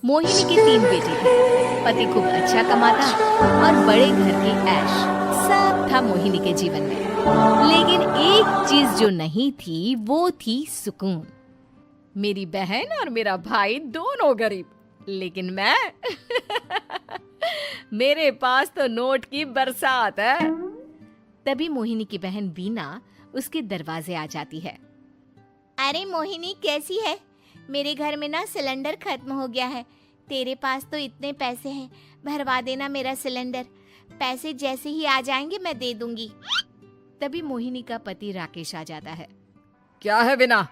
मोहिनी के 3 बेटे थे। पति खूब अच्छा कमाता और बड़े घर की ऐश सब था मोहिनी के जीवन में। लेकिन एक चीज जो नहीं थी वो थी सुकून। मेरी बहन और मेरा भाई दोनों गरीब, लेकिन मैं मेरे पास तो नोट की बरसात है। तभी मोहिनी की बहन वीना उसके दरवाजे आ जाती है। अरे मोहिनी, कैसी है? मेरे घर में ना सिलेंडर खत्म हो गया है। तेरे पास तो इतने पैसे हैं, भरवा देना मेरा सिलेंडर। पैसे जैसे ही आ जाएंगे मैं दे दूंगी। तभी मोहिनी का पति राकेश आ जाता है। क्या है वीना,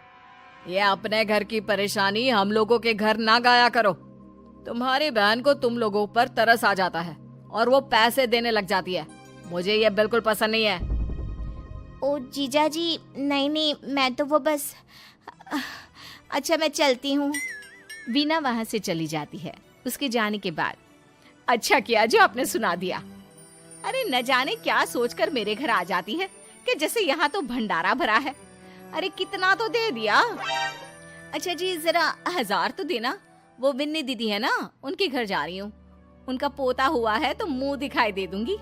ये अपने घर की परेशानी हम लोगों के घर ना गाया करो। तुम्हारी बहन को तुम लोगों पर तरस आ जाता है और वो पैसे देने लग जाती है। मुझे ये बिल्कुल पसंद नहीं है। ओ जीजा जी, नहीं, मैं तो वो बस अच्छा, मैं चलती हूँ। वीना वहां से चली जाती है। उसके जाने के बाद, अच्छा किया जो आपने सुना दिया। अरे न जाने क्या सोचकर मेरे घर आ जाती है कि जैसे यहाँ तो भंडारा भरा है। अरे कितना तो दे दिया। अच्छा जी, जरा 1000 तो देना। वो बिन्नी दीदी है ना, उनके घर जा रही हूँ। उनका पोता हुआ है तो मुंह दिखाई दे दूंगी।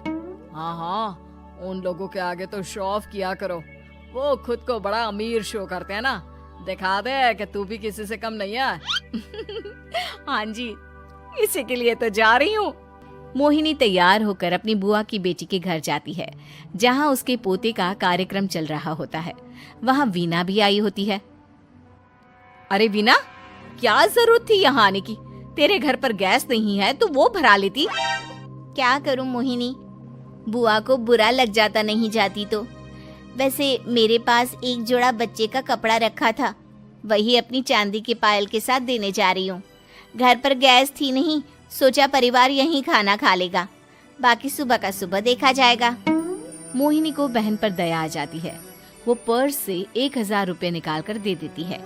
हाँ, उन लोगों के आगे तो शो ऑफ किया करो। वो खुद को बड़ा अमीर शो करते हैं ना, दिखा दे कि तू भी किसी से कम नहीं है। हाँ जी, इसी के लिए तो जा रही हूँ। मोहिनी तैयार होकर अपनी बुआ की बेटी के घर जाती है, जहाँ उसके पोते का कार्यक्रम चल रहा होता है। वहाँ वीना भी आई होती है। अरे वीना, क्या जरूरत थी यहाँ आने की? तेरे घर पर गैस नहीं है तो वो भरा लेती। क्या करूं मोहिनी, बुआ को बुरा लग जाता नहीं जाती तो। वैसे मेरे पास एक जोड़ा बच्चे का कपड़ा रखा था, वही अपनी चांदी के पायल के साथ देने जा रही हूँ। घर पर गैस थी नहीं, सोचा परिवार यहीं खाना खा लेगा, बाकी सुबह का सुबह देखा जाएगा। मोहिनी को बहन पर दया आ जाती है। वो पर्स से 1000 रुपए निकाल कर दे देती है।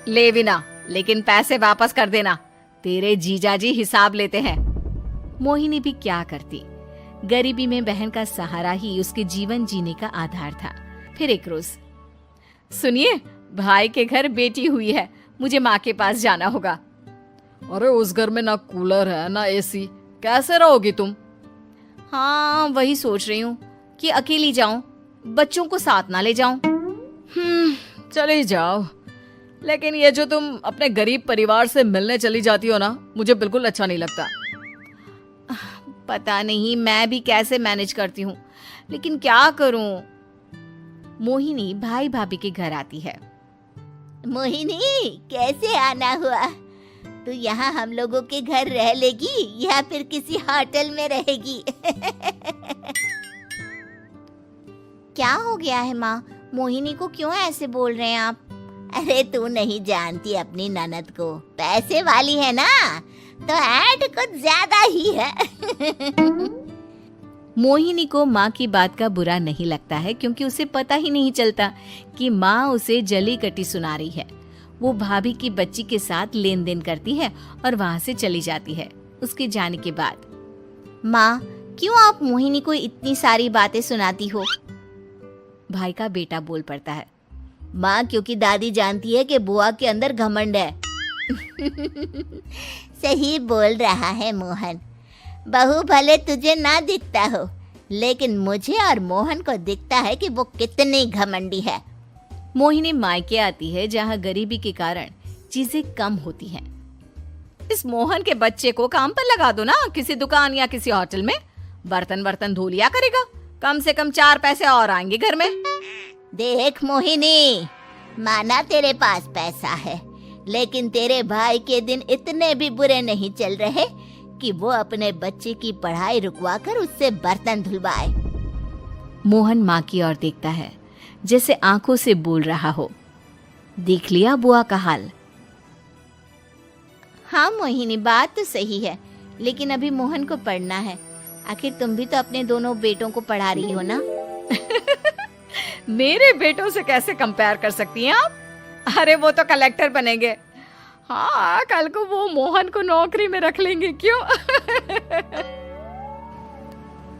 ले वीना, लेकिन पैसे वापस कर देना, तेरे जीजाजी हिसाब लेते हैं। मोहिनी भी क्या करती, गरीबी में बहन का सहारा ही उसके जीवन जीने का आधार था। फिर एक रोज, सुनिए, भाई के घर बेटी हुई है, मुझे माँ के पास जाना होगा। अरे उस घर में ना कूलर है ना एसी, कैसे रहोगी तुम? हाँ, वही सोच रही हूँ कि अकेली जाऊं, बच्चों को साथ ना ले जाऊं। चली जाओ, लेकिन ये जो तुम अपने गरीब परिवार से मिलने चली जाती हो ना, मुझे बिल्कुल अच्छा नहीं लगता। पता नहीं मैं भी कैसे मैनेज करती हूँ, लेकिन क्या करूँ। मोहिनी भाई भाभी के घर आती है। मोहिनी, कैसे आना हुआ? तू यहाँ हम लोगों के घर रह लेगी या फिर किसी होटल में रहेगी? क्या हो गया है माँ, मोहिनी को क्यों ऐसे बोल रहे हैं आप? अरे तू नहीं जानती अपनी ननद को, पैसे वाली है ना, तो ऐड कुछ ज्यादा ही है। मोहिनी को माँ की बात का बुरा नहीं लगता है, क्योंकि उसे पता ही नहीं चलता कि माँ उसे जली कटी सुना रही है। वो भाभी की बच्ची के साथ लेन देन करती है और वहाँ से चली जाती है। उसके जाने के बाद, माँ, क्यों आप मोहिनी को इतनी सारी बातें सुनाती हो? भाई का बेटा बोल पड़ता है। माँ, क्योंकि दादी जानती है कि बुआ के अंदर घमंड है। सही बोल रहा है मोहन, बहू भले तुझे ना दिखता हो, लेकिन मुझे और मोहन को दिखता है कि वो कितनी घमंडी है। मोहिनी मायके आती है, जहाँ गरीबी के कारण चीजें कम होती हैं। इस मोहन के बच्चे को काम पर लगा दो ना, किसी दुकान या किसी होटल में, बर्तन धो लिया करेगा, कम से कम 4 पैसे और आएंगे घर में। देख मोहिनी, माना तेरे पास पैसा है, लेकिन तेरे भाई के दिन इतने भी बुरे नहीं चल रहे कि वो अपने बच्चे की पढ़ाई रुकवा कर उससे बर्तन धुलवाए। मोहन माँ की ओर देखता है, जैसे आंखों से बोल रहा हो, देख लिया बुआ का हाल। हाँ मोहिनी, बात तो सही है, लेकिन अभी मोहन को पढ़ना है। आखिर तुम भी तो अपने दोनों बेटों को पढ़ा रही हो ना। मेरे बेटों से कैसे कंपेयर कर सकती हैं आप? अरे वो तो कलेक्टर बनेंगे। हाँ, कल को वो मोहन को नौकरी में रख लेंगे, क्यों?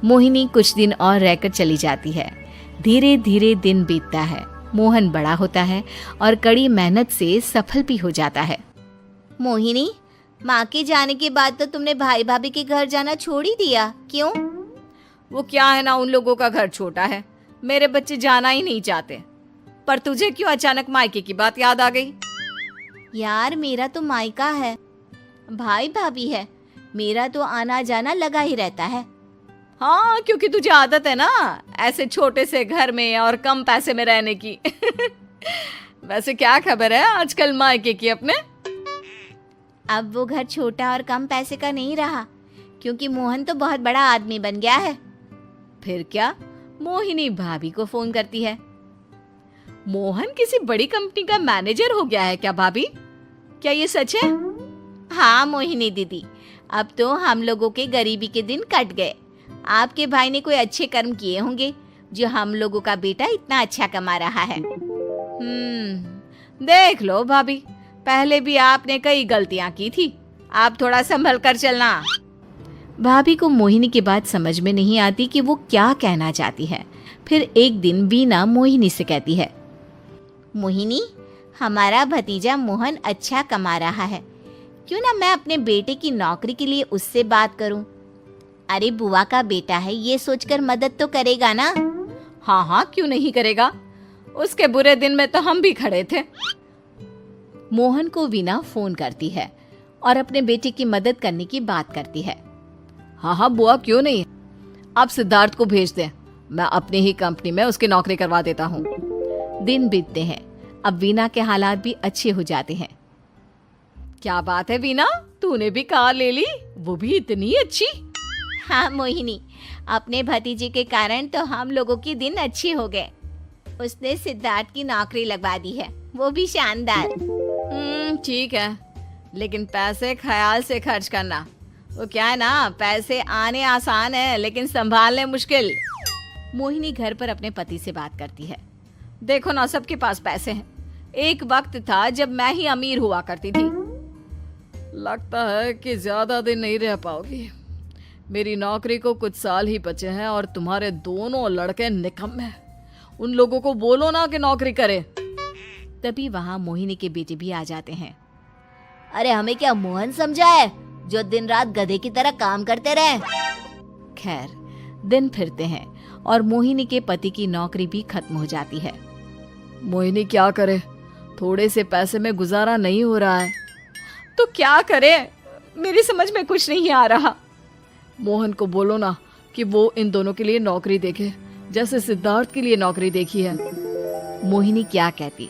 मोहिनी कुछ दिन और रहकर चली जाती है। धीरे धीरे दिन बीतता है। मोहन बड़ा होता है और कड़ी मेहनत से सफल भी हो जाता है। मोहिनी, माँ के जाने के बाद तो तुमने भाई भाभी के घर जाना छोड़ ही दिया, क्यों? वो क्या है ना, उन लोगों का घर छोटा है, मेरे बच्चे जाना ही नहीं चाहते। पर तुझे क्यों अचानक मायके की बात याद आ गई? यार मेरा तो मायका है, भाई भाभी है, मेरा तो आना जाना लगा ही रहता है। हाँ, क्योंकि तुझे आदत है ना ऐसे छोटे से घर में और कम पैसे में रहने की। वैसे क्या खबर है आजकल मायके की अपने? अब वो घर छोटा और कम पैसे का नहीं रहा, क्योंकि मोहन तो बहुत बड़ा आदमी बन गया है। फिर क्या? मोहिनी भाभी को फोन करती है। मोहन किसी बड़ी कंपनी का मैनेजर हो गया है क्या भाभी? क्या ये सच है? हाँ मोहिनी दीदी, अब तो हम लोगों के गरीबी के दिन कट गए। आपके भाई ने कोई अच्छे कर्म किए होंगे जो हम लोगों का बेटा इतना अच्छा कमा रहा है। देख लो भाभी, पहले भी आपने कई गलतियां की थी, आप थोड़ा संभल कर चलना। भाभी को मोहिनी की बात समझ में नहीं आती कि वो क्या कहना चाहती है। फिर एक दिन वीना मोहिनी से कहती है, मोहिनी, हमारा भतीजा मोहन अच्छा कमा रहा है, क्यों ना मैं अपने बेटे की नौकरी के लिए उससे बात करूं? अरे बुआ का बेटा है, ये सोचकर मदद तो करेगा ना? हाँ हाँ, क्यों नहीं करेगा, उसके बुरे दिन में तो हम भी खड़े थे। मोहन को वीना फोन करती है और अपने बेटे की मदद करने की बात करती है। हाँ हाँ बुआ, क्यों नहीं, आप सिद्धार्थ को भेज दें, मैं अपनी ही कंपनी में उसकी नौकरी करवा देता हूँ। दिन बीतते हैं, अब वीना के हालात भी अच्छे हो जाते हैं। क्या बात है वीना, तूने भी कार ले ली, वो भी इतनी अच्छी? हाँ मोहिनी, अपने भतीजे के कारण तो हम लोगों की दिन अच्छे हो गए। उसने सिद्धार्थ की नौकरी लगवा दी है, वो भी शानदार। ठीक है, लेकिन पैसे ख्याल से खर्च करना। वो क्या है ना, पैसे आने आसान है लेकिन संभालने मुश्किल। मोहिनी घर पर अपने पति से बात करती है। देखो ना, सबके पास पैसे हैं, एक वक्त था जब मैं ही अमीर हुआ करती थी। लगता है कि ज्यादा दिन नहीं रह पाओगी, मेरी नौकरी को कुछ साल ही बचे हैं और तुम्हारे दोनों लड़के निकम्मे हैं। उन लोगों को बोलो ना कि नौकरी करे। तभी वहाँ मोहिनी के बेटे भी आ जाते हैं। अरे हमें क्या मोहन समझा है जो दिन रात गधे की तरह काम करते रहे? खैर, दिन फिरते हैं और मोहिनी के पति की नौकरी भी खत्म हो जाती है। मोहिनी क्या करे, थोड़े से पैसे में गुजारा नहीं हो रहा है। तो क्या करे, मेरी समझ में कुछ नहीं आ रहा। मोहन को बोलो ना कि वो इन दोनों के लिए नौकरी देखे, जैसे सिद्धार्थ के लिए नौकरी देखी है। मोहिनी क्या कहती,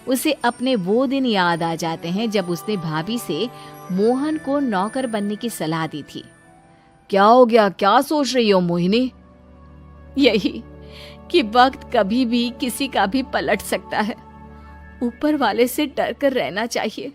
उसे अपने वो दिन याद आ जाते हैं जब उसने भाभी से मोहन को नौकर बनने की सलाह दी थी। क्या हो गया, क्या सोच रही हो मोहिनी? यही कि वक्त कभी भी किसी का भी पलट सकता है, ऊपर वाले से डर कर रहना चाहिए।